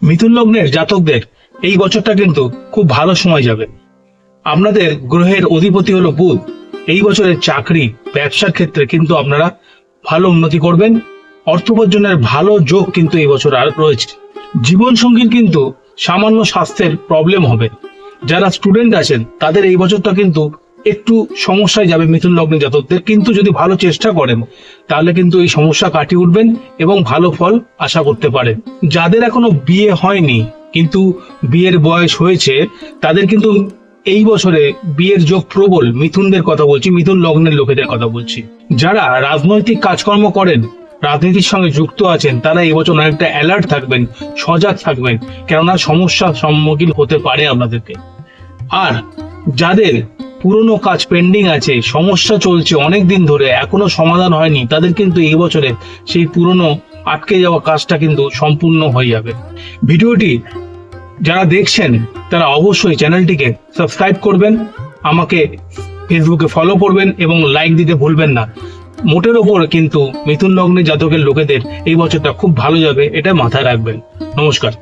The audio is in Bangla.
মিথুন লগ্নের জাতকদের এই বছরটা কিন্তু খুব ভালো সময় যাবে। আপনাদের গ্রহের অধিপতি হলো বুধ। এই বছরের চাকরি ব্যবসার ক্ষেত্রে কিন্তু আপনারা ভালো উন্নতি করবেন। অর্থ উপার্জনের ভালো যোগ কিন্তু এই বছর আর রয়েছে। জীবন সঙ্গীর কিন্তু সামান্য স্বাস্থ্যের প্রবলেম হবে। যারা স্টুডেন্ট আছেন তাদের এই বছরটা কিন্তু একটু সমস্যায় যাবে মিথুন লগ্নের জাতকদের, কিন্তু যদি ভালো চেষ্টা করেন তাহলে কিন্তু এই সমস্যা কাটিয়ে উঠবেন এবং ভালো ফল আশা করতে পারেন। যাদের এখনো বিয়ে হয়নি কিন্তু বিয়ের বয়স হয়েছে তাদের কিন্তু এই বছরে বিয়ের যোগ প্রবল। মিথুনদের কথা বলছি, মিথুন লগ্নের লোকেদের কথা বলছি। যারা রাজনৈতিক কাজকর্ম করেন, রাজনীতির সঙ্গে যুক্ত আছেন, তারা এই বছর অনেকটা অ্যালার্ট থাকবেন, সজাগ থাকবেন, কেননা সমস্যার সম্মুখীন হতে পারে আপনাদেরকে। আর যাদের পুরনো কাজ পেন্ডিং আছে, সমস্যা চলছে অনেক দিন ধরে, এখনো সমাধান হয়নি, তাদের কিন্তু এই বছরে সেই পুরনো আটকে যাওয়া কাজটা কিন্তু সম্পূর্ণ হয়ে যাবে। ভিডিওটি যারা দেখছেন তারা অবশ্যই চ্যানেলটিকে সাবস্ক্রাইব করবেন, আমাকে ফেসবুকে ফলো করবেন এবং লাইক দিতে ভুলবেন না। মোটের ওপর কিন্তু মিথুন লগ্নের জাতকের লোকেদের এই বছরটা খুব ভালো যাবে, এটা মাথায় রাখবেন। নমস্কার।